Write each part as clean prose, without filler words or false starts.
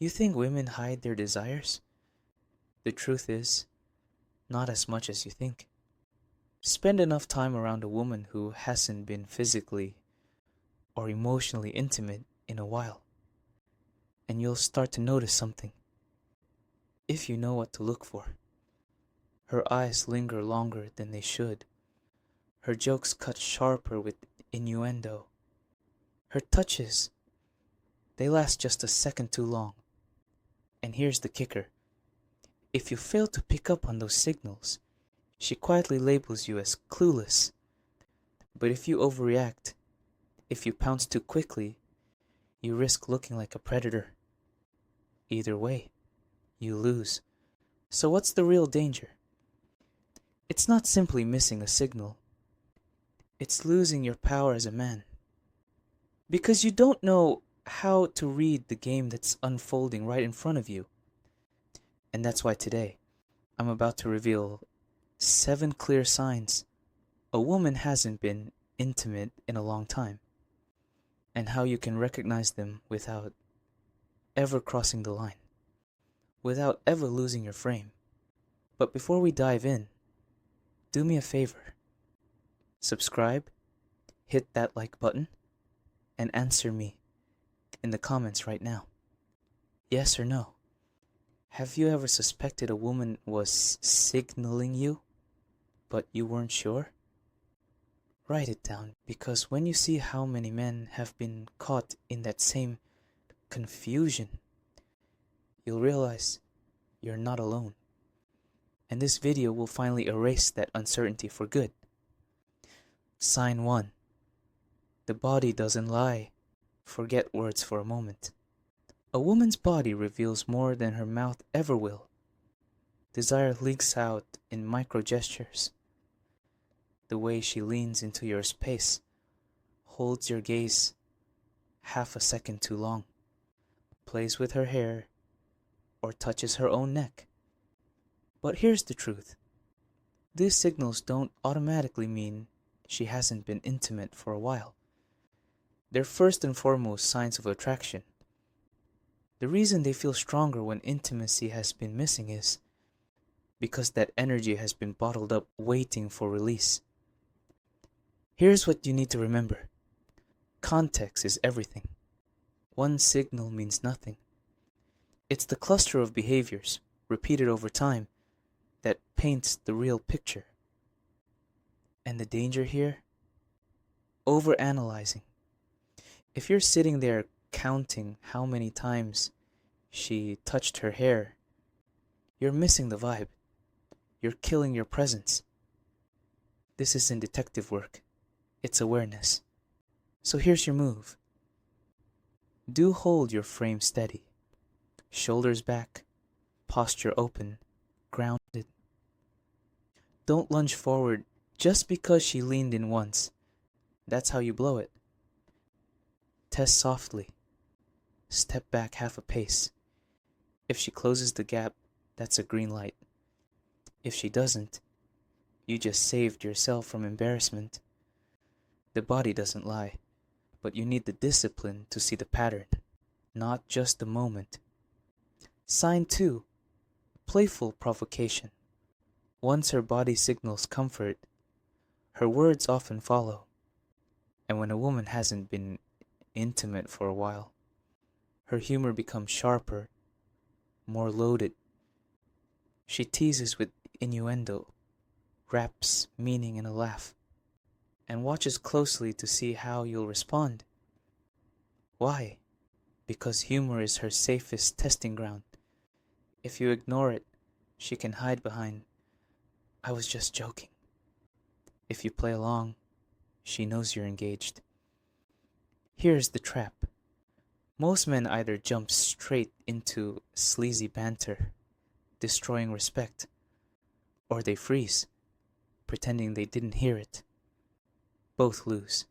You think women hide their desires? The truth is, not as much as you think. Spend enough time around a woman who hasn't been physically or emotionally intimate in a while, and you'll start to notice something, if you know what to look for. Her eyes linger longer than they should. Her jokes cut sharper with innuendo. Her touches, they last just a second too long. And here's the kicker. If you fail to pick up on those signals, she quietly labels you as clueless. But if you overreact, if you pounce too quickly, you risk looking like a predator. Either way, you lose. So what's the real danger? It's not simply missing a signal. It's losing your power as a man. Because you don't know how to read the game that's unfolding right in front of you. And that's why today, I'm about to reveal 7 clear signs a woman hasn't been intimate in a long time, and how you can recognize them without ever crossing the line, without ever losing your frame. But before we dive in, do me a favor. Subscribe, hit that like button, and answer me in the comments right now. Yes or no? Have you ever suspected a woman was signaling you, but you weren't sure? Write it down, because when you see how many men have been caught in that same confusion, you'll realize you're not alone. And this video will finally erase that uncertainty for good. Sign 1. The body doesn't lie. Forget words for a moment. A woman's body reveals more than her mouth ever will. Desire leaks out in micro gestures. The way she leans into your space, holds your gaze half a second too long, plays with her hair, or touches her own neck. But here's the truth. These signals don't automatically mean she hasn't been intimate for a while. They're first and foremost signs of attraction. The reason they feel stronger when intimacy has been missing is because that energy has been bottled up waiting for release. Here's what you need to remember. Context is everything. One signal means nothing. It's the cluster of behaviors, repeated over time, that paints the real picture. And the danger here? Overanalyzing. If you're sitting there counting how many times she touched her hair, you're missing the vibe. You're killing your presence. This isn't detective work. It's awareness. So here's your move. Do hold your frame steady. Shoulders back, posture open, grounded. Don't lunge forward just because she leaned in once. That's how you blow it. Test softly. Step back half a pace. If she closes the gap, that's a green light. If she doesn't, you just saved yourself from embarrassment. The body doesn't lie, but you need the discipline to see the pattern, not just the moment. Sign 2. Playful provocation. Once her body signals comfort, her words often follow. And when a woman hasn't been intimate for a while, her humor becomes sharper, more loaded. She teases with innuendo, wraps meaning in a laugh, and watches closely to see how you'll respond. Why? Because humor is her safest testing ground. If you ignore it, she can hide behind, "I was just joking." If you play along, she knows you're engaged. Here's the trap. Most men either jump straight into sleazy banter, destroying respect, or they freeze, pretending they didn't hear it. Both lose.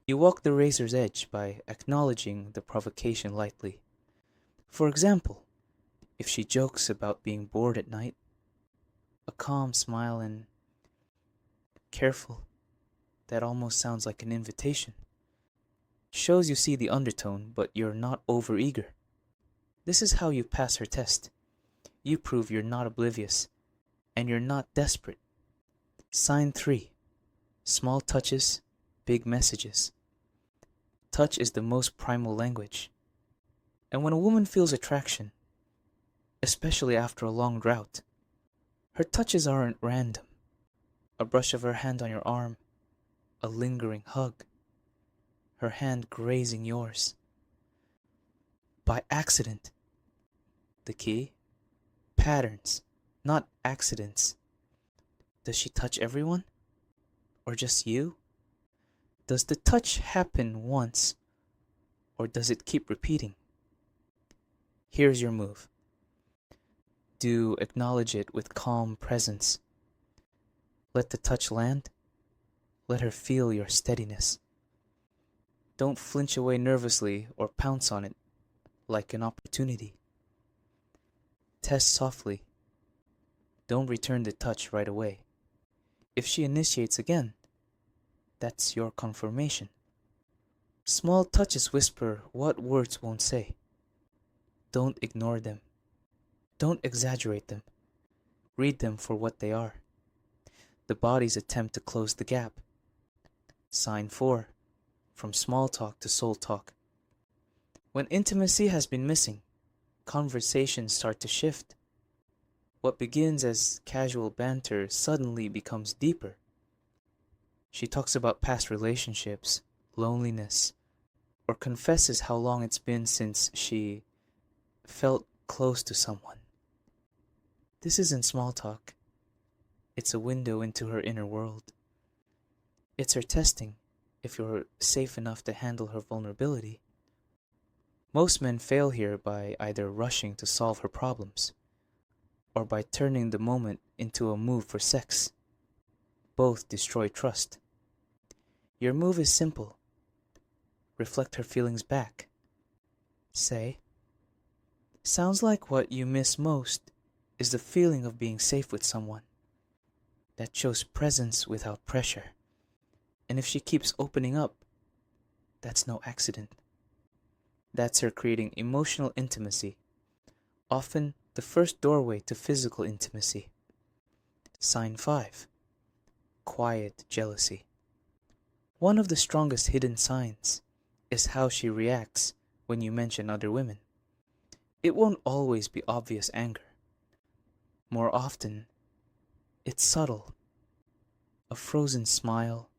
You walk the razor's edge by acknowledging the provocation lightly. For example, if she jokes about being bored at night, a calm smile and "careful," that almost sounds like an invitation. Shows you see the undertone, but you're not overeager. This is how you pass her test. You prove you're not oblivious, and you're not desperate. Sign 3. Small touches, big messages. Touch is the most primal language. And when a woman feels attraction, especially after a long drought, her touches aren't random. A brush of her hand on your arm, a lingering hug, her hand grazing yours. By accident. The key? Patterns, not accidents. Does she touch everyone? Or just you? Does the touch happen once, or does it keep repeating? Here's your move. Do acknowledge it with calm presence. Let the touch land. Let her feel your steadiness. Don't flinch away nervously or pounce on it like an opportunity. Test softly. Don't return the touch right away. If she initiates again, that's your confirmation. Small touches whisper what words won't say. Don't ignore them. Don't exaggerate them. Read them for what they are. The body's attempt to close the gap. Sign 4. From small talk to soul talk. When intimacy has been missing, conversations start to shift. What begins as casual banter suddenly becomes deeper. She talks about past relationships, loneliness, or confesses how long it's been since she felt close to someone. This isn't small talk. It's a window into her inner world. It's her testing if you're safe enough to handle her vulnerability. Most men fail here by either rushing to solve her problems or by turning the moment into a move for sex. Both destroy trust. Your move is simple. Reflect her feelings back. Say, sounds like what you miss most is the feeling of being safe with someone. That shows presence without pressure. And if she keeps opening up, that's no accident. That's her creating emotional intimacy, often the first doorway to physical intimacy. Sign 5. Quiet jealousy. One of the strongest hidden signs is how she reacts when you mention other women. It won't always be obvious anger. More often, it's subtle. A frozen smile,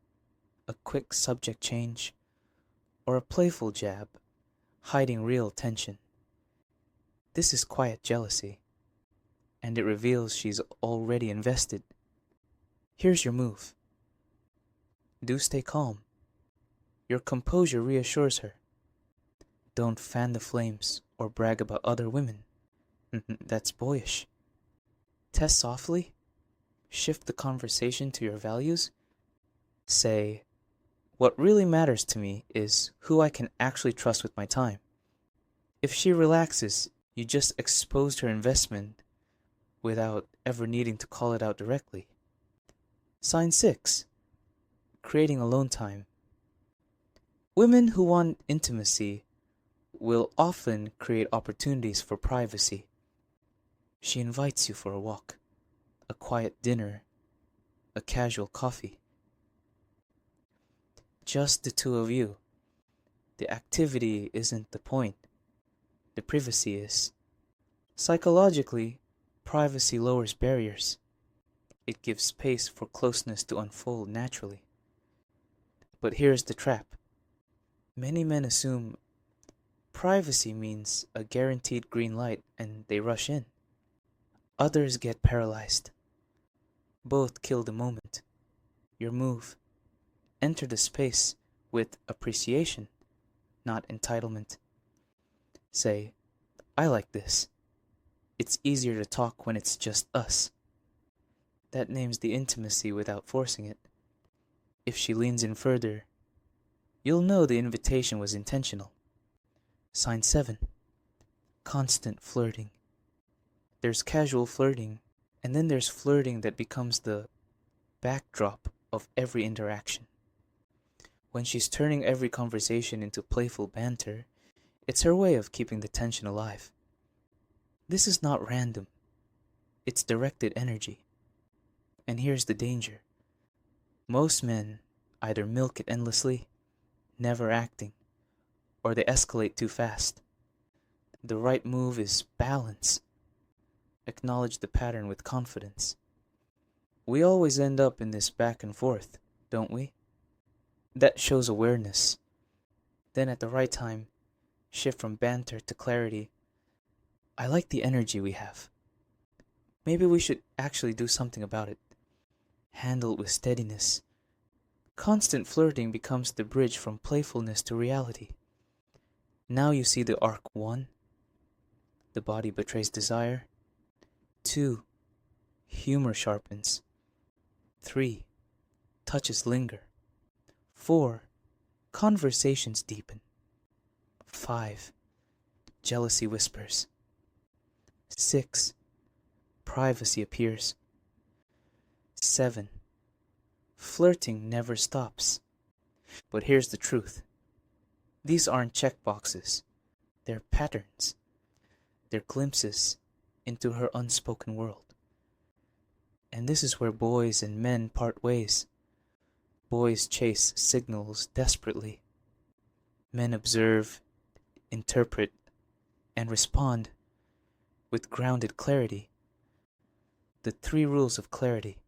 a quick subject change, or a playful jab, hiding real tension. This is quiet jealousy, and it reveals she's already invested. Here's your move. Do stay calm. Your composure reassures her. Don't fan the flames or brag about other women. That's boyish. Test softly. Shift the conversation to your values. Say, what really matters to me is who I can actually trust with my time. If she relaxes, you just exposed her investment without ever needing to call it out directly. Sign 6. Creating alone time. Women who want intimacy will often create opportunities for privacy. She invites you for a walk, a quiet dinner, a casual coffee. Just the two of you. The activity isn't the point. The privacy is. Psychologically, privacy lowers barriers. It gives space for closeness to unfold naturally. But here's the trap. Many men assume privacy means a guaranteed green light and they rush in. Others get paralyzed. Both kill the moment. Your move. Enter the space with appreciation, not entitlement. Say, I like this. It's easier to talk when it's just us. That names the intimacy without forcing it. If she leans in further, you'll know the invitation was intentional. Sign 7. Constant flirting. There's casual flirting, and then there's flirting that becomes the backdrop of every interaction. When she's turning every conversation into playful banter, it's her way of keeping the tension alive. This is not random, it's directed energy. And here's the danger. Most men either milk it endlessly, never acting, or they escalate too fast. The right move is balance. Acknowledge the pattern with confidence. We always end up in this back and forth, don't we? That shows awareness. Then at the right time, shift from banter to clarity. I like the energy we have. Maybe we should actually do something about it. Handle it with steadiness. Constant flirting becomes the bridge from playfulness to reality. Now you see the arc 1. The body betrays desire. 2. Humor sharpens. 3. Touches linger. 4. Conversations deepen. 5. Jealousy whispers. 6. Privacy appears. 7. Flirting never stops. But here's the truth. These aren't checkboxes. They're patterns. They're glimpses into her unspoken world. And this is where boys and men part ways. Boys chase signals desperately. Men observe, interpret, and respond with grounded clarity. The 3 rules of clarity.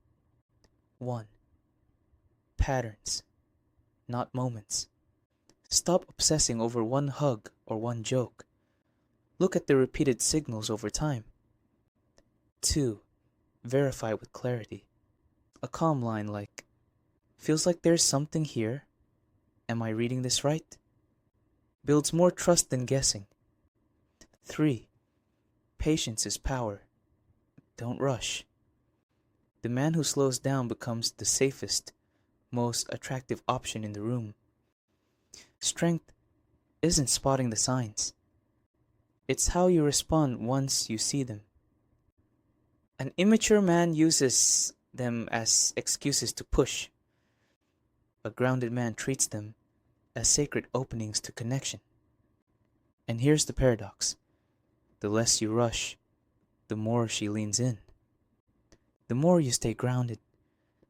1. Patterns, not moments. Stop obsessing over one hug or one joke. Look at the repeated signals over time. 2. Verify with clarity. A calm line like, feels like there's something here. Am I reading this right? Builds more trust than guessing. 3. Patience is power. Don't rush. The man who slows down becomes the safest, most attractive option in the room. Strength isn't spotting the signs. It's how you respond once you see them. An immature man uses them as excuses to push. A grounded man treats them as sacred openings to connection. And here's the paradox. The less you rush, the more she leans in. The more you stay grounded,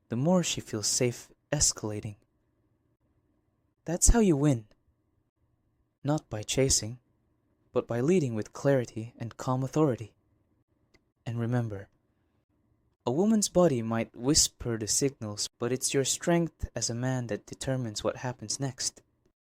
the more she feels safe escalating. That's how you win. Not by chasing, but by leading with clarity and calm authority. And remember, a woman's body might whisper the signals, but it's your strength as a man that determines what happens next.